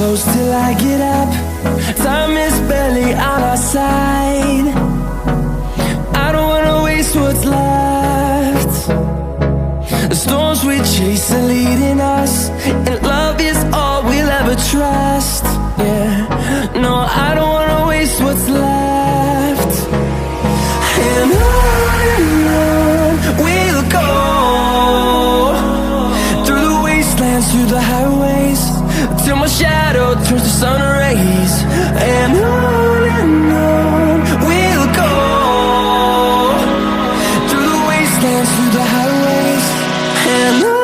close till I get up. Time is barely on our side. I don't wanna waste what's left. The storms we chase are leading us, and love is all we'll ever trust. Yeah, no, I don't wanna waste what's left. And on we'll go, through the wastelands, through the highways, till my shadow turns to sun rays. And on we'll go, through the wastelands, through the highways, and on.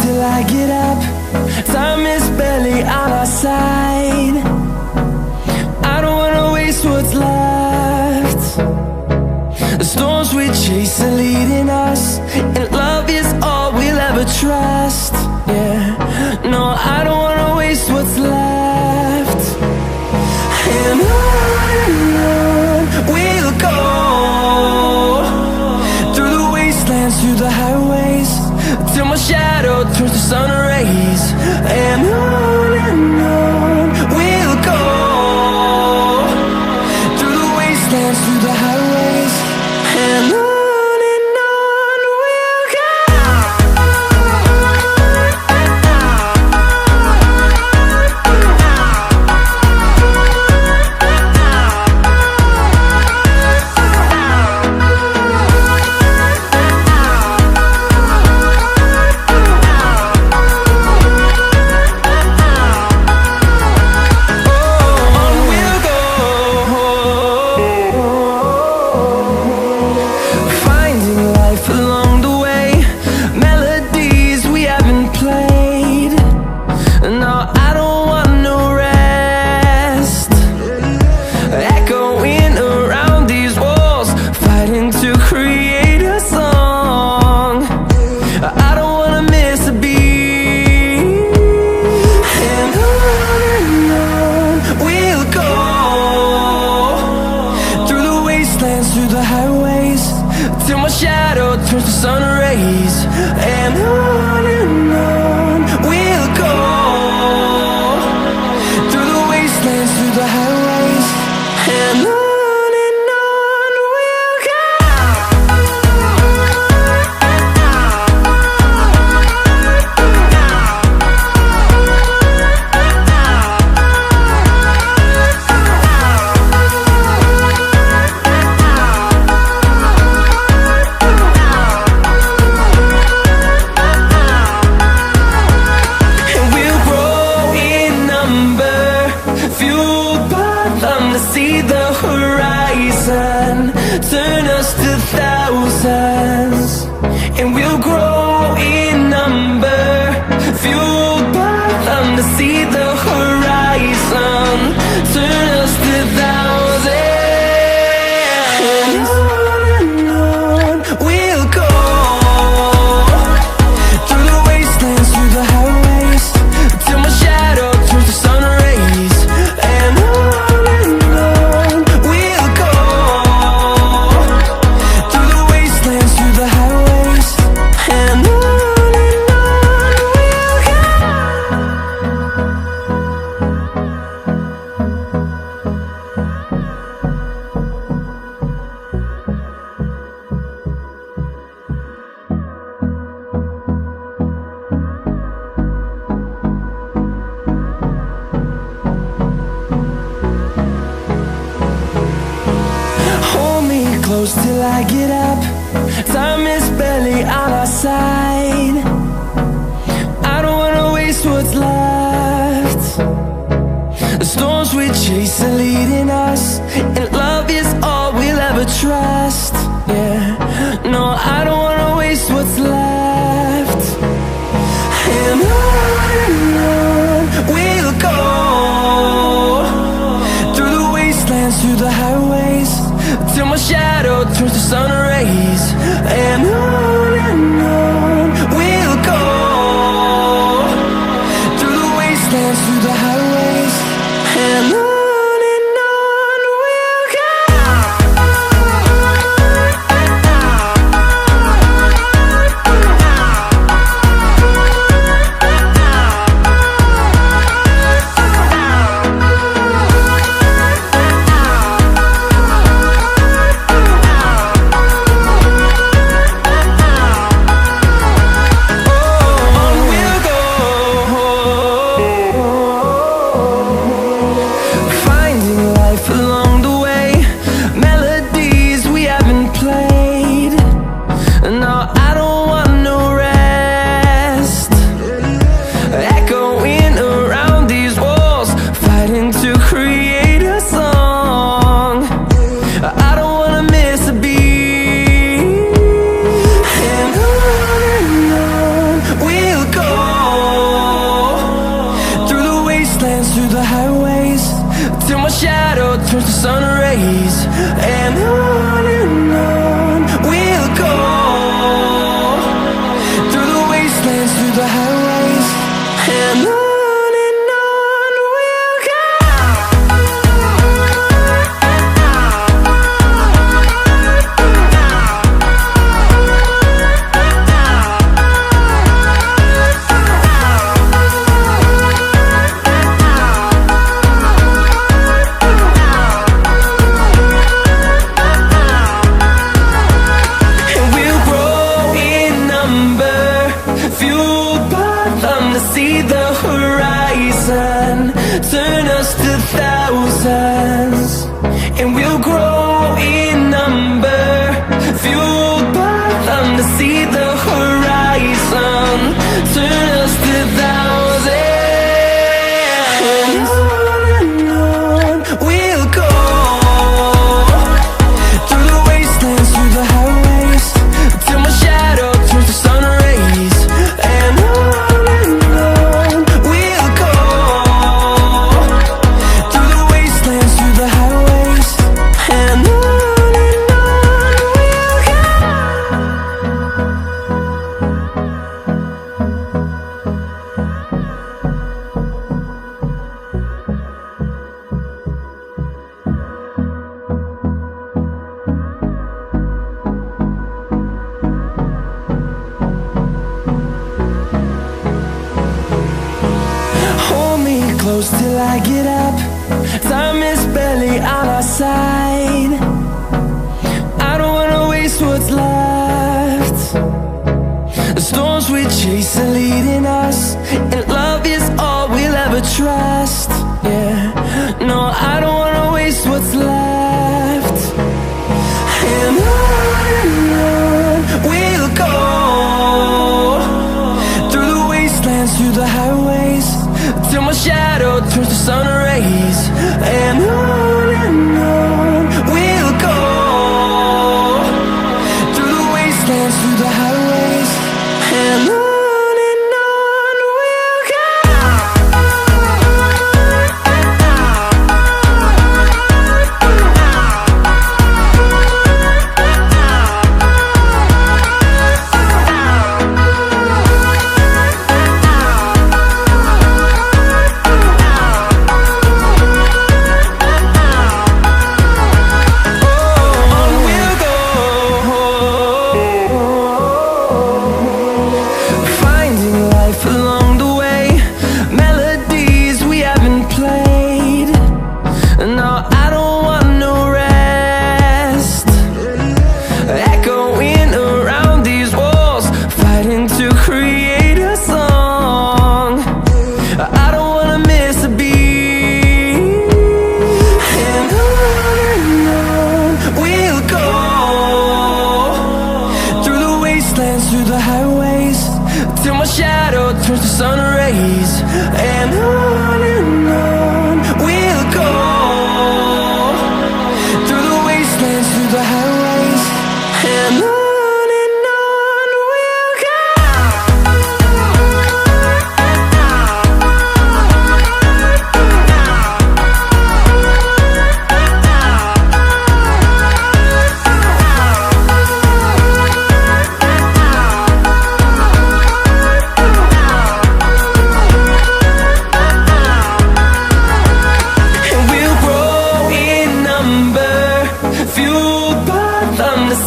Till I get up, time is barely on our side. I don't wanna waste what's left. The storms we chase are leading us, and love is all we'll ever trust. Yeah, no, I don't wanna waste what's left. And on we'll go, through the wastelands, through the highways, till my shadow turns to sun rays. And on we'll go, through the wastelands, through the highways, and on. till my shadow turns to sun rays. And on we'll go, through the wastelands, through the highways. And on we'll go. And we'll grow in number, fueled by them to see the horizon, turn us to thousands. And we'll grow in number, fueled by them to see the horizon, turn us to thousands. And on we'll go, through the wastelands, through the highways, till my shadow turns to sun rays. And on we'll go, through the wastelands, through the highways. And on we'll go. Hold me close till I get up. Time is barely on our side. I don't wanna waste what's left. The storms we chase are leading us, and love is all we'll ever trust. Yeah, no, I don't wanna waste what's left. And on we'll go, through the wastelands, through the highways, till my shadow turns to sun rays. And on we'll go, through the wastelands, through the highways. And on we'll go. shadows till I get up. Time is barely on our side. I don't wanna waste what's left. The storms we chase are leading us, and love is all we'll ever trust. Yeah, no, I don't wanna waste what's left. And on we'll go, through the wastelands, through the highways, till my shadow turns to sun rays. And on we'll go, through the wastelands, through the highways, and on we'll go. Through the highways, till my shadow turns to sun rays. And on we'll go, through the wastelands, through the highways, and on we'll go.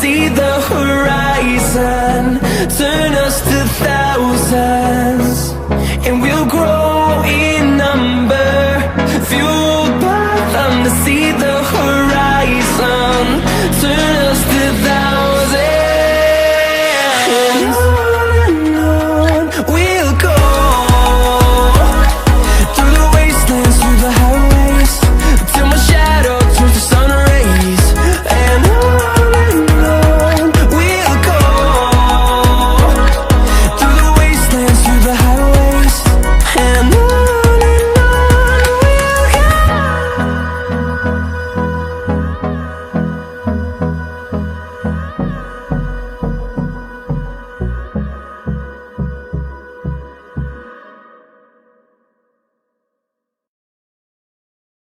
See the horizon turn us to thousands, and we'll